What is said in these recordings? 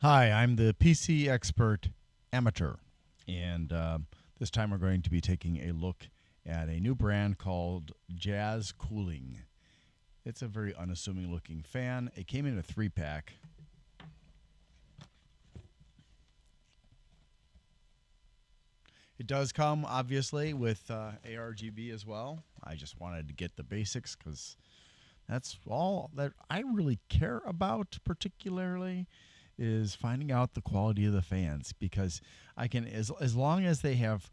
Hi, I'm the PC Expert Amateur, and this time we're going to be taking a look at a new brand called Jazz Cooling. It's a very unassuming looking fan. It came in a 3 pack. It does come, obviously, with ARGB as well. I just wanted to get the basics because that's all that I really care about, particularly, is finding out the quality of the fans because I can, as long as they have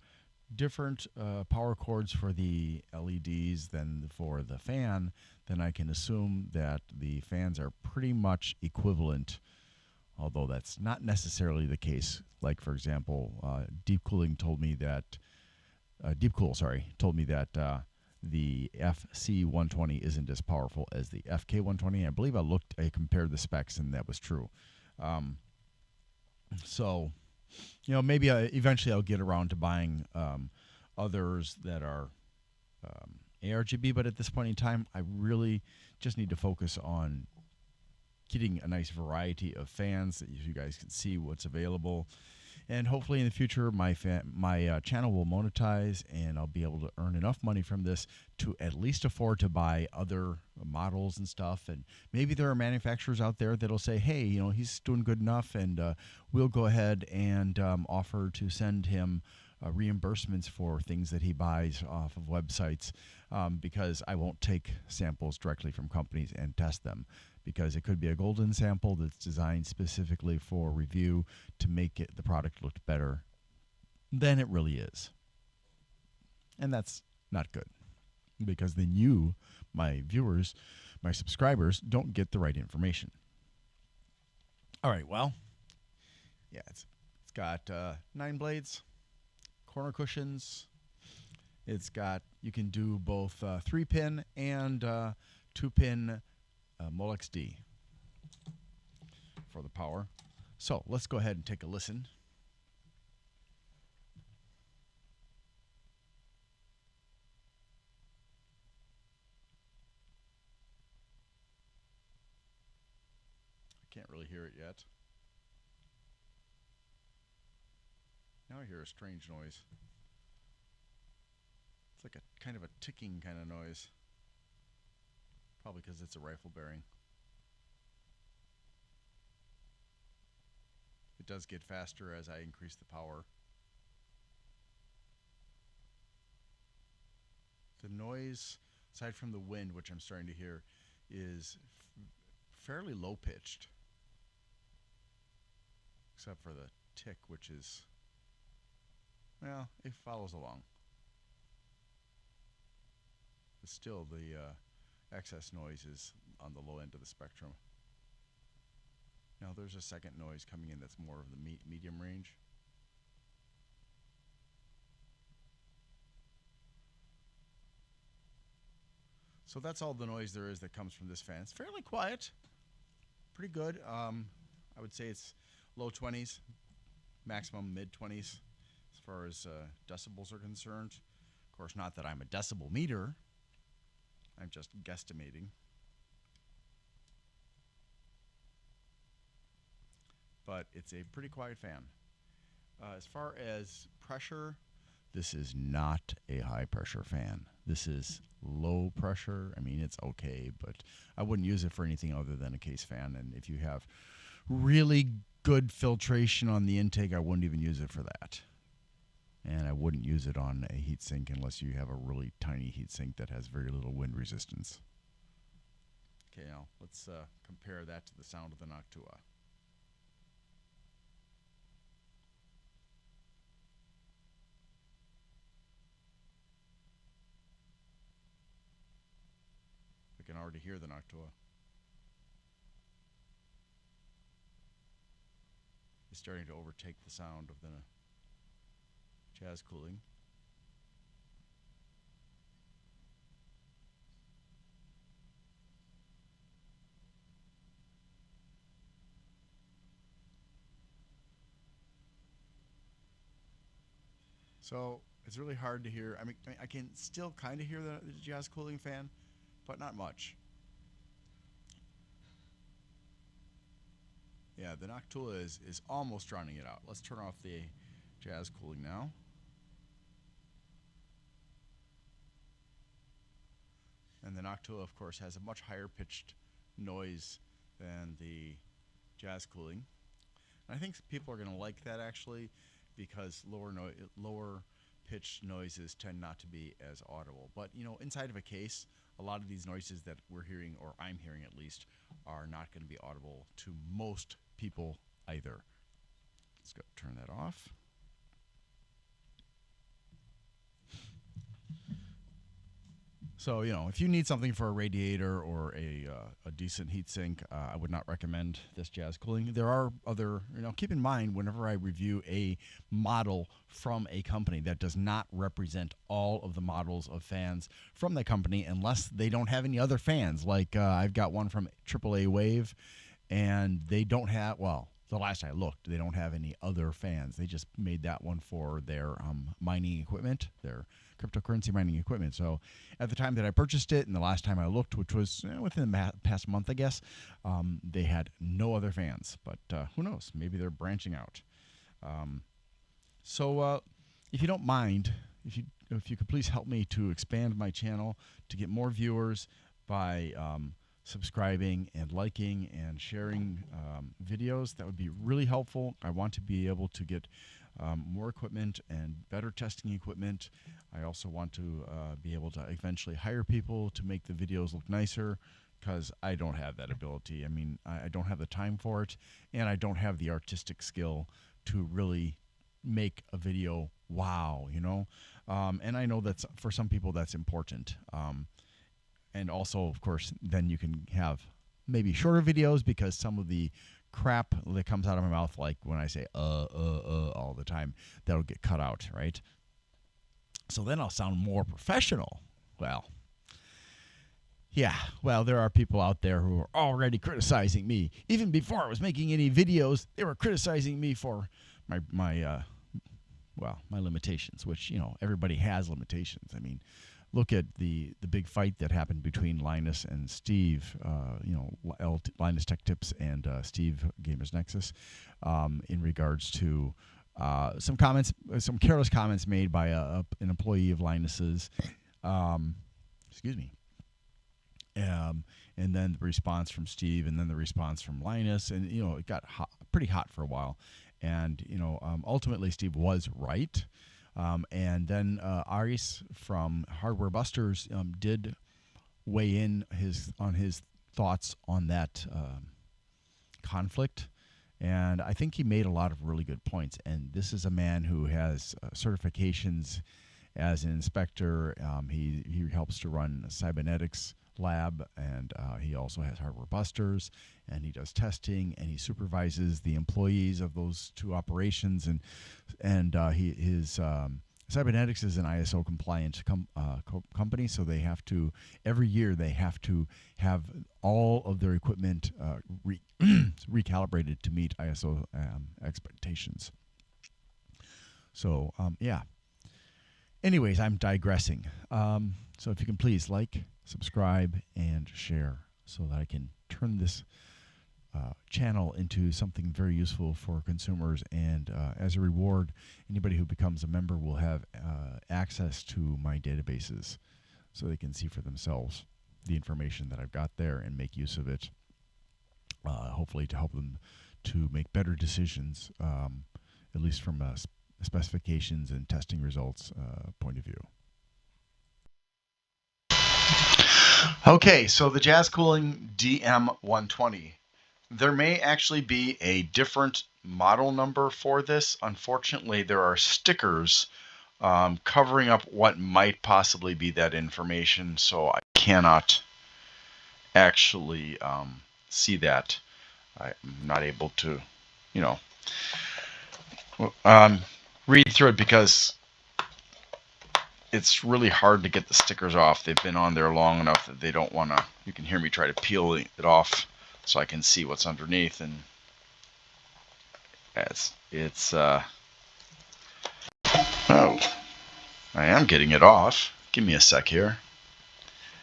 different power cords for the LEDs than for the fan, then I can assume that the fans are pretty much equivalent. Although that's not necessarily the case. Like for example, Deep Cooling told me that Deep Cool, sorry, told me that the FC120 isn't as powerful as the FK120. I believe I compared the specs, and that was true. Um, so, maybe eventually I'll get around to buying others that are ARGB, but at this point in time, I really just need to focus on getting a nice variety of fans that you guys can see what's available. And hopefully in the future, my channel will monetize, and I'll be able to earn enough money from this to at least afford to buy other models and stuff. And maybe there are manufacturers out there that'll say, "Hey, he's doing good enough, and we'll go ahead and offer to send him." Reimbursements for things that he buys off of websites, because I won't take samples directly from companies and test them, because it could be a golden sample that's designed specifically for review to make the product look better than it really is. And that's not good, because then you, my viewers, my subscribers, don't get the right information. All right, well, yeah, it's got 9 blades, corner cushions. It's got, you can do both 3-pin and 2-pin Molex D for the power. So let's go ahead and take a listen. I can't really hear it yet. Now I hear a strange noise. It's like a kind of a ticking kind of noise. Probably because it's a rifle bearing. It does get faster as I increase the power. The noise, aside from the wind, which I'm starting to hear, is fairly low pitched, except for the tick, which is, well, it follows along. But still, the excess noise is on the low end of the spectrum. Now, there's a second noise coming in that's more of the medium range. So that's all the noise there is that comes from this fan. It's fairly quiet, pretty good. I would say it's low 20s, maximum mid 20s as far as decibels are concerned. Of course, not that I'm a decibel meter, I'm just guesstimating. But it's a pretty quiet fan. As far as pressure, this is not a high pressure fan. This is low pressure. I mean, it's okay, but I wouldn't use it for anything other than a case fan. And if you have really good filtration on the intake, I wouldn't even use it for that. And I wouldn't use it on a heatsink unless you have a really tiny heatsink that has very little wind resistance. Okay, now let's compare that to the sound of the Noctua. I can already hear the Noctua. It's starting to overtake the sound of the Jazz Cooling. So it's really hard to hear. I mean, I can still kind of hear the Jazz Cooling fan, but not much. Yeah, the Noctula is almost drowning it out. Let's turn off the jazz cooling now. And the Noctula, of course, has a much higher pitched noise than the jazz cooling. And I think people are going to like that actually, because lower pitched noises tend not to be as audible. But inside of a case, a lot of these noises that we're hearing, or I'm hearing at least, are not going to be audible to most people either. Let's go turn that off. So, if you need something for a radiator or a decent heatsink, I would not recommend this jazz cooling. There are other, keep in mind whenever I review a model from a company, that does not represent all of the models of fans from that company unless they don't have any other fans. Like I've got one from AAA Wave, and they don't have, well, the last I looked, they don't have any other fans. They just made that one for their mining equipment, their cryptocurrency mining equipment. So at the time that I purchased it and the last time I looked, which was within the past month, I guess, they had no other fans. But who knows? Maybe they're branching out. So if you don't mind, if you could please help me to expand my channel to get more viewers by subscribing and liking and sharing videos, that would be really helpful. I want to be able to get more equipment and better testing equipment. I also want to be able to eventually hire people to make the videos look nicer, because I don't have that ability. I mean, I don't have the time for it, and I don't have the artistic skill to really make a video wow, and I know that's, for some people, that's important. And also, of course, then you can have maybe shorter videos, because some of the crap that comes out of my mouth, like when I say all the time, that'll get cut out, right? So then I'll sound more professional. Well, yeah, well, there are people out there who are already criticizing me. Even before I was making any videos, they were criticizing me for my limitations, which, everybody has limitations. I mean, look at the big fight that happened between Linus and Steve, Linus Tech Tips and Steve Gamers Nexus, in regards to some careless comments made by an employee of Linus's. Excuse me. And then the response from Steve, and then the response from Linus, and it got pretty hot for a while. And ultimately Steve was right. And then Aris from Hardware Busters did weigh in on his thoughts on that conflict, and I think he made a lot of really good points. And this is a man who has certifications as an inspector. He helps to run Cybernetics Lab, and he also has Hardware Busters, and he does testing, and he supervises the employees of those two operations, and his Cybernetics is an ISO compliant company, so they have to, every year they have to have all of their equipment recalibrated to meet ISO expectations. So yeah. Anyways, I'm digressing. So if you can please like, subscribe, and share, so that I can turn this channel into something very useful for consumers. And as a reward, anybody who becomes a member will have access to my databases, so they can see for themselves the information that I've got there and make use of it, hopefully to help them to make better decisions, at least from specifications and testing results point of view. Okay, so the Jazz Cooling DM120. There may actually be a different model number for this. Unfortunately, there are stickers covering up what might possibly be that information, so I cannot actually see that. I'm not able to, read through it, because it's really hard to get the stickers off. They've been on there long enough that they don't want to, you can hear me try to peel it off so I can see what's underneath, and it's oh, I am getting it off. Give me a sec here,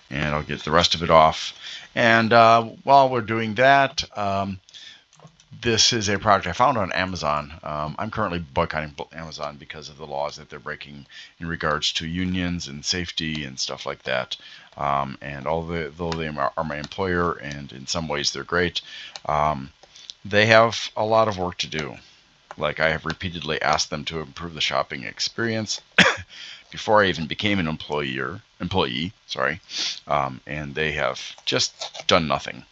and I'll get the rest of it off. And while we're doing that, This is a product I found on Amazon. I'm currently boycotting Amazon because of the laws that they're breaking in regards to unions and safety and stuff like that. And though they are my employer, and in some ways they're great, they have a lot of work to do. Like, I have repeatedly asked them to improve the shopping experience before I even became an employee, and they have just done nothing.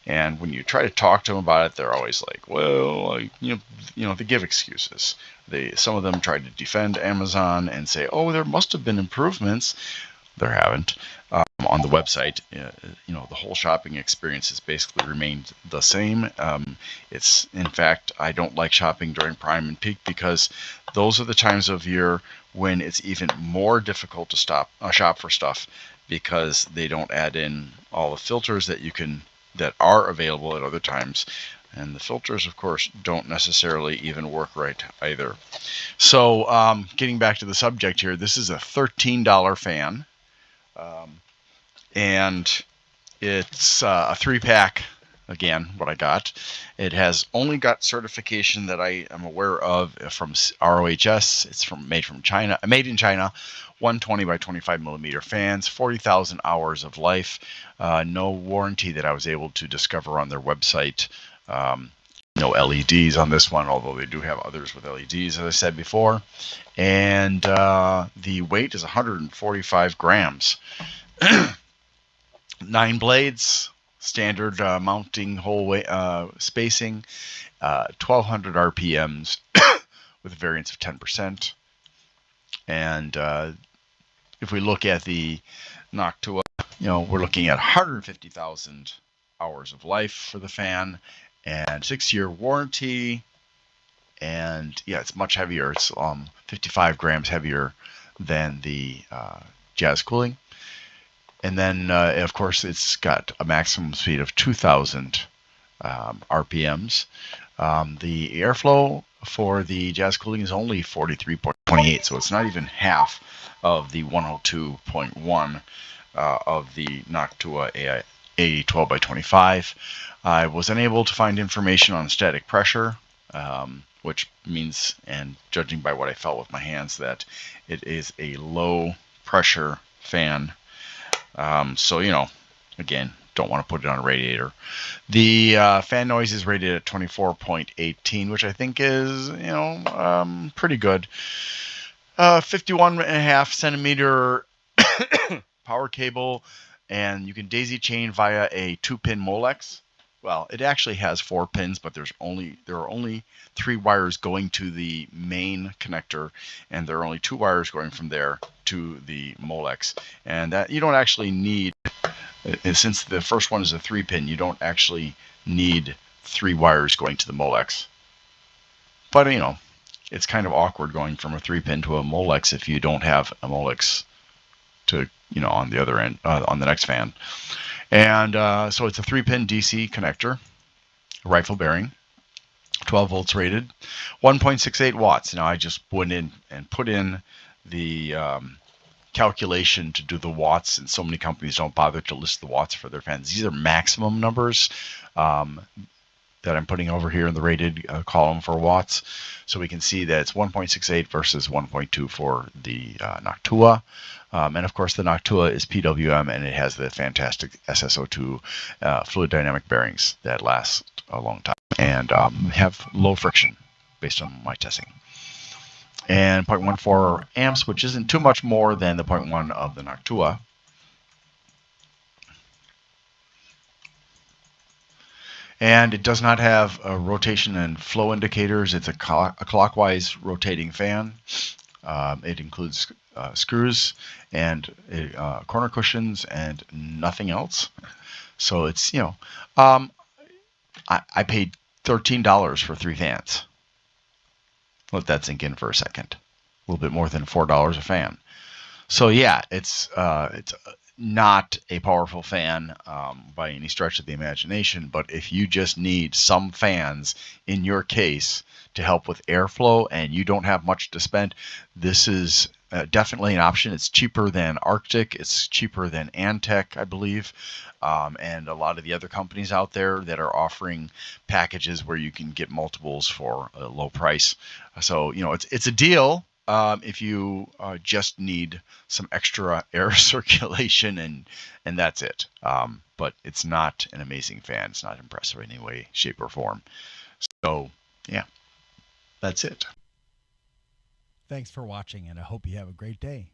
And when you try to talk to them about it, they're always like, "Well, they give excuses." Some of them try to defend Amazon and say, "Oh, there must have been improvements." There haven't. On the website, the whole shopping experience has basically remained the same. It's, in fact, I don't like shopping during Prime and Peak because those are the times of year when it's even more difficult to shop for stuff, because they don't add in all the filters that are available at other times. And the filters, of course, don't necessarily even work right either. So getting back to the subject here, this is a $13 fan. And it's a 3-pack, again, what I got. It has only got certification that I am aware of from ROHS. It's made in China, 120 by 25 millimeter fans, 40,000 hours of life, no warranty that I was able to discover on their website. No LEDs on this one, although they do have others with LEDs, as I said before. And the weight is 145 grams. 9 blades, standard mounting hole spacing, 1200 RPMs with a variance of 10%. And if we look at the Noctua, we're looking at 150,000 hours of life for the fan and 6-year warranty. And yeah, it's much heavier. It's 55 grams heavier than the Jazz Cooling. And then, of course, it's got a maximum speed of 2,000 RPMs. The airflow for the Jazz Cooling is only 43.28, so it's not even half of the 102.1 of the Noctua A12 by 25. I was unable to find information on static pressure, which means, and judging by what I felt with my hands, that it is a low pressure fan. So, again, don't want to put it on a radiator. The fan noise is rated at 24.18, which I think is, pretty good. 51.5 centimeter power cable, and you can daisy chain via a 2-pin Molex. Well, it actually has 4 pins, but there are only 3 wires going to the main connector, and there are only 2 wires going from there to the Molex. And that you don't actually need, since the first one is a 3-pin, you don't actually need 3 wires going to the Molex. But it's kind of awkward going from a 3-pin to a Molex if you don't have a Molex to on the other end, on the next fan. And so it's a 3-pin DC connector, rifle bearing, 12 volts rated, 1.68 watts. Now I just went in and put in the calculation to do the watts, and so many companies don't bother to list the watts for their fans. These are maximum numbers that I'm putting over here in the rated column for watts. So we can see that it's 1.68 versus 1.2 for the Noctua. And of course, the Noctua is PWM, and it has the fantastic SSO2 fluid dynamic bearings that last a long time and have low friction based on my testing. And 0.14 amps, which isn't too much more than the 0.1 of the Noctua. And it does not have rotation and flow indicators. It's a clockwise rotating fan. It includes screws and corner cushions and nothing else. So it's, I paid $13 for 3 fans. Let that sink in for a second. A little bit more than $4 a fan. So yeah, it's not a powerful fan by any stretch of the imagination, but if you just need some fans in your case to help with airflow and you don't have much to spend, this is definitely an option. It's cheaper than Arctic. It's cheaper than Antec, I believe, and a lot of the other companies out there that are offering packages where you can get multiples for a low price. So it's a deal. If you just need some extra air circulation and that's it. But it's not an amazing fan. It's not impressive in any way, shape, or form. So yeah, that's it. Thanks for watching, and I hope you have a great day.